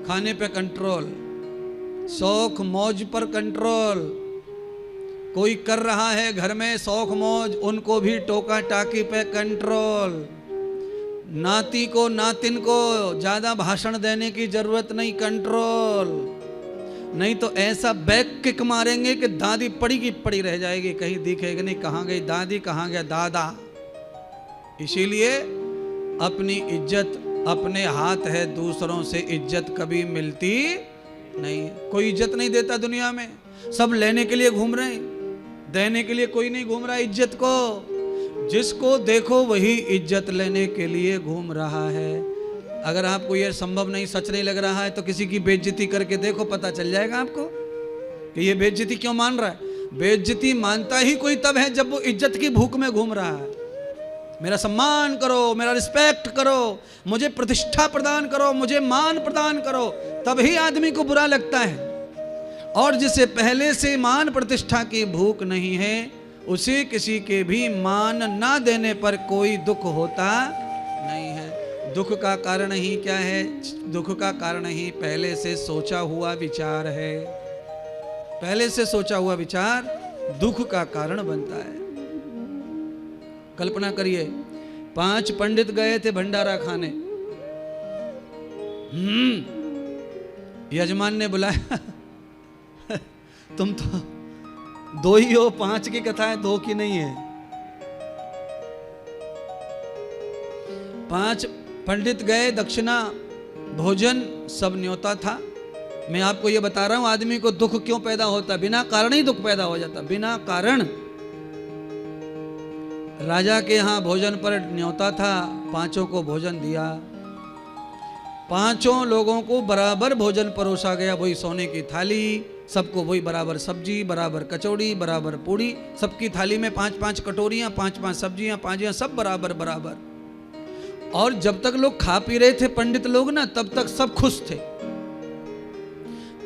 खाने पे कंट्रोल, शौक मौज पर कंट्रोल। कोई कर रहा है घर में शौक मौज, उनको भी टोका टाकी पे कंट्रोल। नाती को नातिन को ज्यादा भाषण देने की जरूरत नहीं, कंट्रोल। नहीं तो ऐसा बैक किक मारेंगे कि दादी पड़ी की पड़ी रह जाएगी, कहीं दिखेगी नहीं, कहाँ गई दादी, कहाँ गया दादा। इसीलिए अपनी इज्जत अपने हाथ है, दूसरों से इज्जत कभी मिलती नहीं। कोई इज्जत नहीं देता दुनिया में, सब लेने के लिए घूम रहे हैं, देने के लिए कोई नहीं घूम रहा इज्जत को। जिसको देखो वही इज्जत लेने के लिए घूम रहा है। अगर आपको यह संभव नहीं, सच नहीं लग रहा है तो किसी की बेइज्जती करके देखो, पता चल जाएगा आपको कि ये बेइज्जती क्यों मान रहा है। बेइज्जती मानता ही कोई तब है जब वो इज्जत की भूख में घूम रहा है। मेरा सम्मान करो, मेरा रिस्पेक्ट करो, मुझे प्रतिष्ठा प्रदान करो, मुझे मान प्रदान करो, तभी आदमी को बुरा लगता है। और जिसे पहले से मान प्रतिष्ठा की भूख नहीं है, उसे किसी के भी मान ना देने पर कोई दुख होता नहीं है। दुख का कारण ही क्या है? दुख का कारण ही पहले से सोचा हुआ विचार है। पहले से सोचा हुआ विचार दुख का कारण बनता है। कल्पना करिए, 5 पंडित गए थे भंडारा खाने। यजमान ने बुलाया तुम तो 2 ही हो, 5 की कथा है, 2 की नहीं है। 5 पंडित गए, दक्षिणा, भोजन सब न्योता था। मैं आपको ये बता रहा हूं आदमी को दुख क्यों पैदा होता, बिना कारण ही दुख पैदा हो जाता, बिना कारण। राजा के यहाँ भोजन पर न्योता था, 5 को भोजन दिया। 5 लोगों को बराबर भोजन परोसा गया, वही सोने की थाली, सबको वही बराबर सब्जी, बराबर कचौड़ी, बराबर पूड़ी, सबकी थाली में 5-5 कटोरियां, 5-5 सब्जियां, 5 सब बराबर बराबर। और जब तक लोग खा पी रहे थे पंडित लोग ना, तब तक सब खुश थे।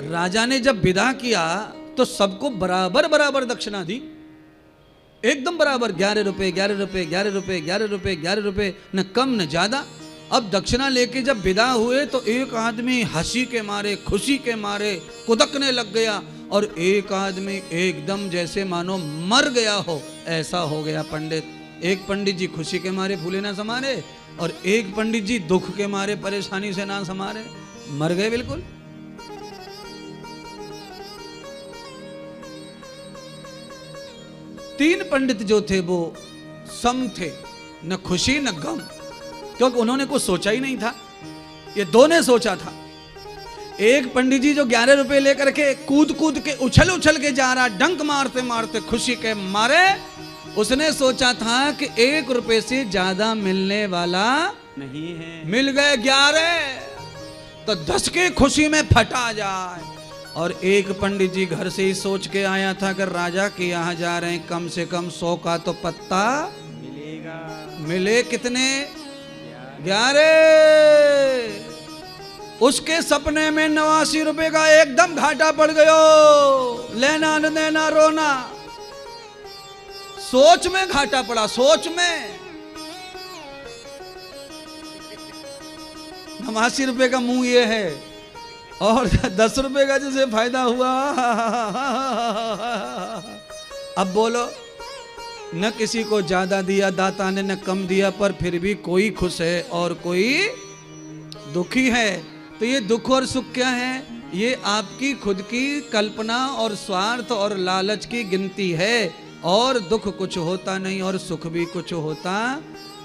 राजा ने जब विदा किया तो सबको बराबर बराबर दक्षिणा दी, एकदम बराबर, 11 रुपए, 11 रुपए, 11 रुपए, 11 रुपए, 11 रुपए, न कम न ज्यादा। अब दक्षिणा लेके जब विदा हुए तो एक आदमी हंसी के मारे, खुशी के मारे कुदकने लग गया, और एक आदमी एकदम जैसे मानो मर गया हो, ऐसा हो गया पंडित। एक पंडित जी खुशी के मारे फूले ना समारे, और एक पंडित जी दुख के मारे परेशानी से ना समारे, मर गए बिल्कुल। तीन पंडित जो थे वो सम थे, न खुशी न गम, क्योंकि उन्होंने कुछ सोचा ही नहीं था। ये 2 ने सोचा था। एक पंडित जी जो 11 रुपए लेकर के कूद कूद के उछल उछल के जा रहा, डंक मारते मारते खुशी के मारे, उसने सोचा था कि 1 रुपए से ज्यादा मिलने वाला नहीं है। मिल गए 11 तो 10 की खुशी में फटा जाए। और एक पंडित जी घर से ही सोच के आया था कि राजा के यहाँ जा रहे हैं, कम से कम 100 का तो पत्ता मिलेगा। मिले कितने? 11। उसके सपने में 89 रुपए का एकदम घाटा पड़ गयो, लेना न देना रोना। सोच में घाटा पड़ा, सोच में। 89 रुपए का मुंह ये है, और 10 रुपए का जिसे फायदा हुआ। अब बोलो, न किसी को ज्यादा दिया दाता ने, न कम दिया, पर फिर भी कोई खुश है और कोई दुखी है। तो ये दुख और सुख क्या है? ये आपकी खुद की कल्पना और स्वार्थ और लालच की गिनती है। और दुख कुछ होता नहीं और सुख भी कुछ होता।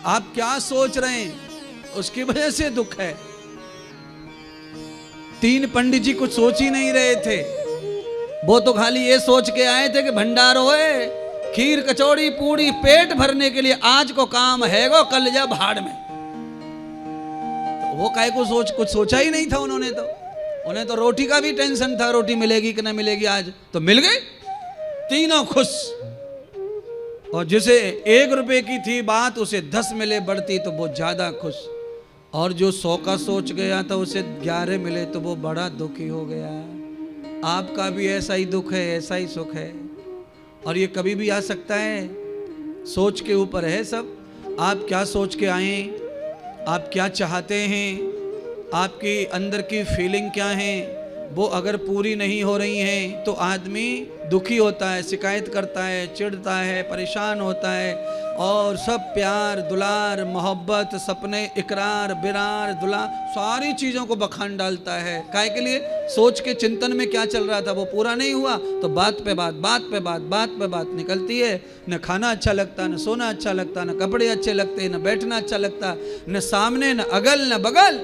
आप क्या सोच रहे हैं, उसकी वजह से दुख है। 3 पंडित जी कुछ सोच ही नहीं रहे थे। वो तो खाली ये सोच के आए थे कि भंडारो है, खीर कचौड़ी पूड़ी पेट भरने के लिए, आज को काम है गो, कल जा भाड़ में। तो वो काहे को कुछ सोचा ही नहीं था उन्होंने। तो उन्हें तो रोटी का भी टेंशन था, रोटी मिलेगी कि ना मिलेगी। आज तो मिल गई, तीनों खुश। और जिसे 1 रुपए की थी बात, उसे 10 मिले बढ़ती तो वो ज्यादा खुश। और जो 100 का सोच गया था उसे 11 मिले तो वो बड़ा दुखी हो गया। आपका भी ऐसा ही दुख है, ऐसा ही सुख है, और ये कभी भी आ सकता है। सोच के ऊपर है सब। आप क्या सोच के आए, आप क्या चाहते हैं, आपकी अंदर की फीलिंग क्या है, वो अगर पूरी नहीं हो रही हैं तो आदमी दुखी होता है, शिकायत करता है, चिढ़ता है, परेशान होता है, और सब प्यार दुलार मोहब्बत सपने इकरार बिरार दुला सारी चीज़ों को बखान डालता है। काहे के लिए? सोच के चिंतन में क्या चल रहा था वो पूरा नहीं हुआ तो बात पे बात बात पे बात बात पे बात निकलती है। न खाना अच्छा लगता, न सोना अच्छा लगता, न कपड़े अच्छे लगते, न बैठना अच्छा लगता, न सामने न अगल न बगल।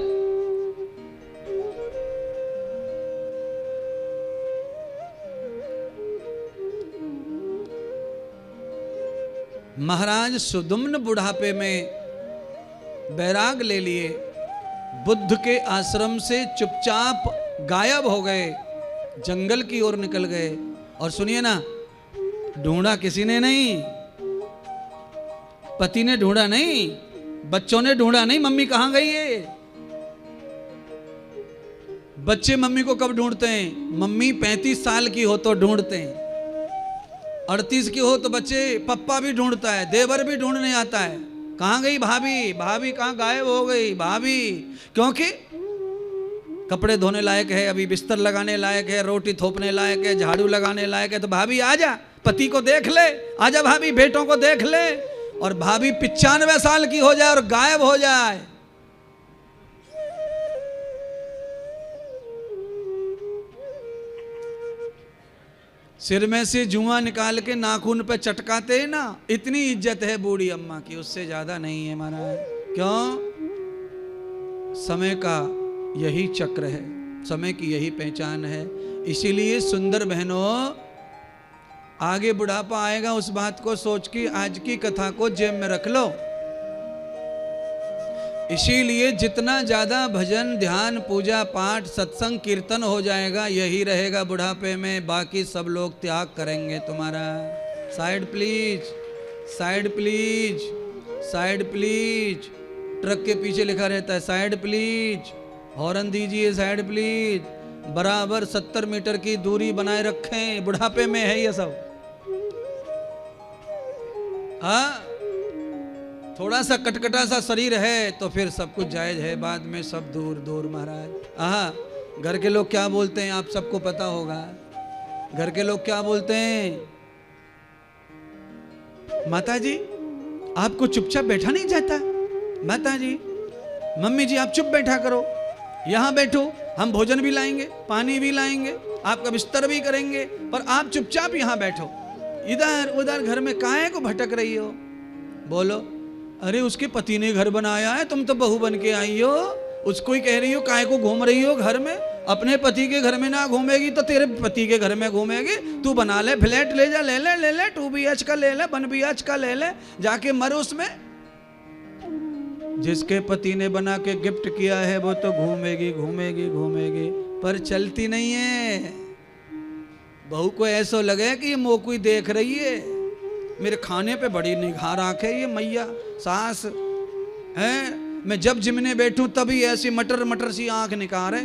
महाराज सुदुम्न बुढ़ापे में बैराग ले लिए, बुद्ध के आश्रम से चुपचाप गायब हो गए, जंगल की ओर निकल गए। और सुनिए ना, ढूंढा किसी ने नहीं, पति ने ढूंढा नहीं, बच्चों ने ढूंढा नहीं, मम्मी कहां गई है। बच्चे मम्मी को कब ढूंढते हैं? मम्मी 35 साल की हो तो ढूंढते हैं, 38 की हो तो बच्चे पप्पा भी ढूंढता है, देवर भी ढूंढने आता है, कहाँ गई भाभी, भाभी कहाँ गायब हो गई भाभी। क्योंकि कपड़े धोने लायक है, अभी बिस्तर लगाने लायक है, रोटी थोपने लायक है, झाड़ू लगाने लायक है, तो भाभी आजा, पति को देख ले, आजा भाभी, बेटों को देख ले। और भाभी 95 साल की हो जाए और गायब हो जाए, सिर में से जुआ निकाल के नाखून पे चटकाते हैं ना, इतनी इज्जत है बूढ़ी अम्मा की, उससे ज्यादा नहीं है महाराज। क्यों? समय का यही चक्र है, समय की यही पहचान है। इसीलिए सुंदर बहनों, आगे बुढ़ापा आएगा उस बात को सोच के आज की कथा को जेब में रख लो। इसीलिए जितना ज्यादा भजन ध्यान पूजा पाठ सत्संग कीर्तन हो जाएगा, यही रहेगा बुढ़ापे में, बाकी सब लोग त्याग करेंगे तुम्हारा। Side please, side please, side please. Truck के पीछे लिखा रहता है साइड प्लीज, हॉर्न दीजिए साइड प्लीज। बराबर 70 मीटर की दूरी बनाए रखें, बुढ़ापे में है ये सब। हाँ, थोड़ा सा कटकटा सा शरीर है तो फिर सब कुछ जायज है, बाद में सब दूर दूर महाराज। आहा, घर के लोग क्या बोलते हैं आप सबको पता होगा। घर के लोग क्या बोलते हैं? माता जी आपको चुपचाप बैठा नहीं जाता, माता जी, मम्मी जी आप चुप बैठा करो, यहाँ बैठो, हम भोजन भी लाएंगे, पानी भी लाएंगे, आपका बिस्तर भी करेंगे, पर आप चुपचाप यहाँ बैठो, इधर उधर घर में काहे को भटक रही हो। बोलो, अरे उसके पति ने घर बनाया है, तुम तो बहू बन के आई हो, उसको ही कह रही हो काहे को घूम रही हो घर में। अपने पति के घर में ना घूमेगी तो तेरे पति के घर में घूमेगी। तू बना ले, फ्लैट ले जा, ले ले 2 BH का ले ले, 1 BH का ले ले, जाके मर उसमें। जिसके पति ने बना के गिफ्ट किया है वो तो घूमेगी घूमेगी घूमेगी, पर चलती नहीं है। बहू को ऐसा लगे कि ये मोह देख रही है, मेरे खाने पे बड़ी निगाह रखे ये मैया सास है। मैं जब जिमने बैठूं तभी ऐसी मटर मटर सी आंख निकारे।